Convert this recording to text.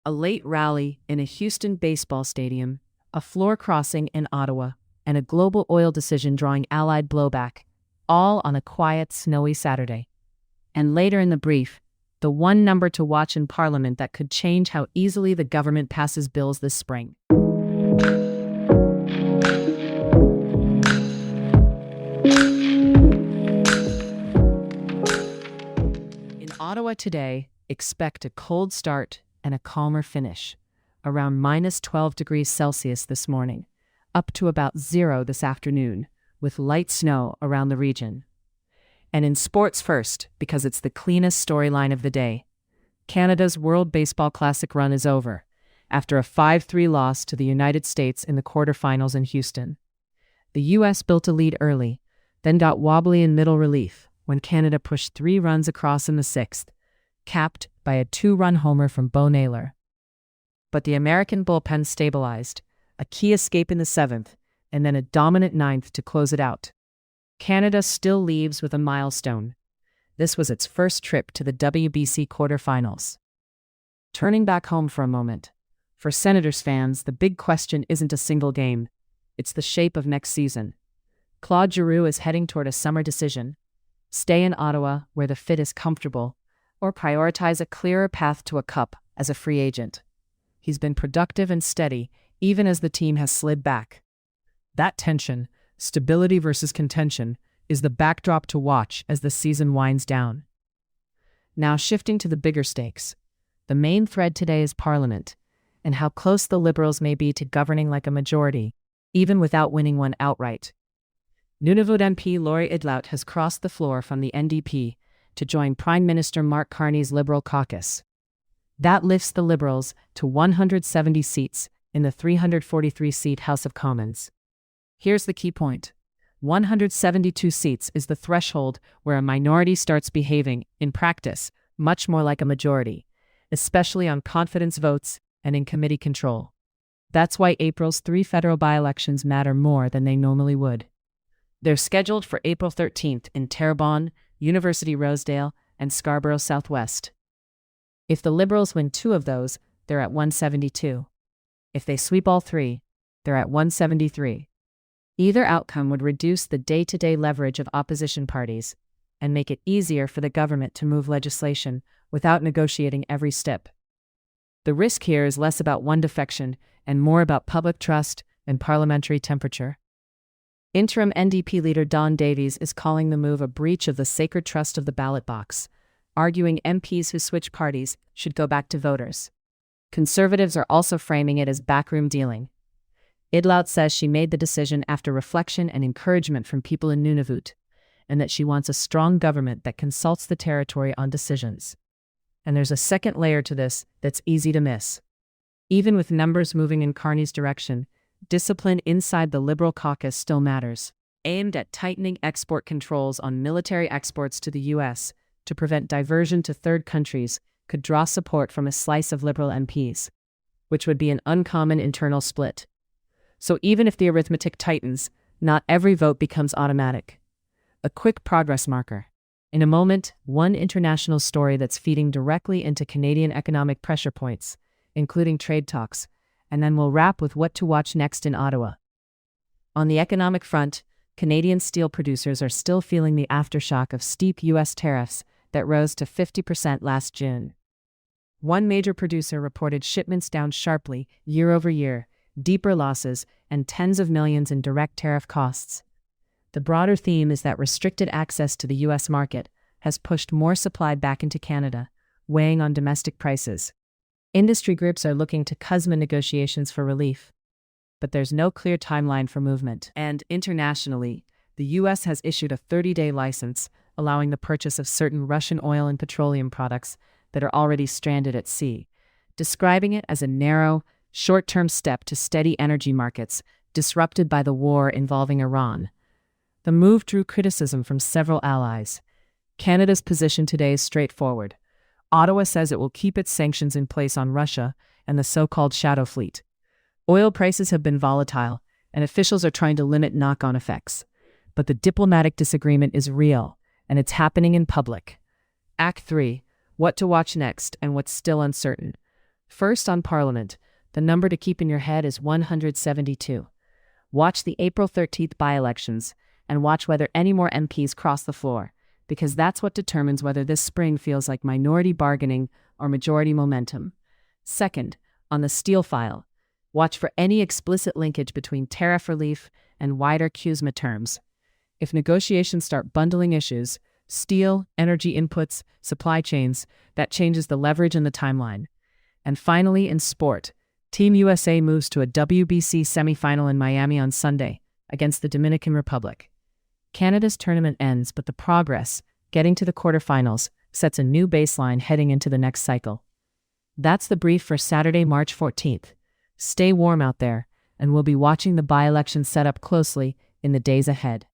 A late rally in a Houston baseball stadium, a floor crossing in Ottawa, and a global oil decision drawing Allied blowback, all on a quiet, snowy Saturday. And later in the brief, the one number to watch in Parliament that could change how easily the government passes bills this spring. In Ottawa today, expect a cold start and a calmer finish, around minus 12 degrees Celsius this morning, up to about 0 this afternoon, with light snow around the region. And in sports first, because it's the cleanest storyline of the day, Canada's World Baseball Classic run is over, after a 5-3 loss to the United States in the quarterfinals in Houston. The U.S. built a lead early, then got wobbly in middle relief when Canada pushed 3 runs across in the 6th, capped by a 2-run homer from Bo Naylor. But the American bullpen stabilized, a key escape in the 7th, and then a dominant 9th to close it out. Canada still leaves with a milestone. This was its first trip to the WBC quarterfinals. Turning back home for a moment, for Senators fans, the big question isn't a single game. It's the shape of next season. Claude Giroux is heading toward a summer decision: stay in Ottawa, where the fit is comfortable, or prioritize a clearer path to a cup as a free agent. He's been productive and steady, even as the team has slid back. That tension, stability versus contention, is the backdrop to watch as the season winds down. Now shifting to the bigger stakes. The main thread today is Parliament, and how close the Liberals may be to governing like a majority, even without winning one outright. Nunavut MP Laurie Idlout has crossed the floor from the NDP to join Prime Minister Mark Carney's Liberal caucus. That lifts the Liberals to 170 seats in the 343-seat House of Commons. Here's the key point. 172 seats is the threshold where a minority starts behaving, in practice, much more like a majority, especially on confidence votes and in committee control. That's why April's 3 federal by-elections matter more than they normally would. They're scheduled for April 13th in Terrebonne, University Rosedale, and Scarborough Southwest. If the Liberals win 2 of those, they're at 172. If they sweep all 3, they're at 173. Either outcome would reduce the day-to-day leverage of opposition parties and make it easier for the government to move legislation without negotiating every step. The risk here is less about one defection and more about public trust and parliamentary temperature. Interim NDP leader Don Davies is calling the move a breach of the sacred trust of the ballot box, arguing MPs who switch parties should go back to voters. Conservatives are also framing it as backroom dealing. Idlout says she made the decision after reflection and encouragement from people in Nunavut, and that she wants a strong government that consults the territory on decisions. And there's a second layer to this that's easy to miss. Even with numbers moving in Carney's direction, discipline inside the Liberal caucus still matters, aimed at tightening export controls on military exports to the U.S. to prevent diversion to third countries could draw support from a slice of Liberal MPs, which would be an uncommon internal split. So even if the arithmetic tightens, not every vote becomes automatic. A quick progress marker. In a moment, one international story that's feeding directly into Canadian economic pressure points, including trade talks, and then we'll wrap with what to watch next in Ottawa. On the economic front, Canadian steel producers are still feeling the aftershock of steep U.S. tariffs that rose to 50% last June. One major producer reported shipments down sharply year over year, deeper losses, and tens of millions in direct tariff costs. The broader theme is that restricted access to the U.S. market has pushed more supply back into Canada, weighing on domestic prices. Industry groups are looking to CUSMA negotiations for relief, but there's no clear timeline for movement. And internationally, the U.S. has issued a 30-day license allowing the purchase of certain Russian oil and petroleum products that are already stranded at sea, describing it as a narrow, short-term step to steady energy markets disrupted by the war involving Iran. The move drew criticism from several allies. Canada's position today is straightforward. Ottawa says it will keep its sanctions in place on Russia and the so-called shadow fleet. Oil prices have been volatile, and officials are trying to limit knock-on effects. But the diplomatic disagreement is real, and it's happening in public. Act 3. What to watch next and what's still uncertain. First, on Parliament, the number to keep in your head is 172. Watch the April 13th by-elections and watch whether any more MPs cross the floor, because that's what determines whether this spring feels like minority bargaining or majority momentum. Second, on the steel file, watch for any explicit linkage between tariff relief and wider CUSMA terms. If negotiations start bundling issues, steel, energy inputs, supply chains, that changes the leverage and the timeline. And finally, in sport, Team USA moves to a WBC semifinal in Miami on Sunday against the Dominican Republic. Canada's tournament ends, but the progress, getting to the quarterfinals, sets a new baseline heading into the next cycle. That's the brief for Saturday, March 14th. Stay warm out there, and we'll be watching the by-election set up closely in the days ahead.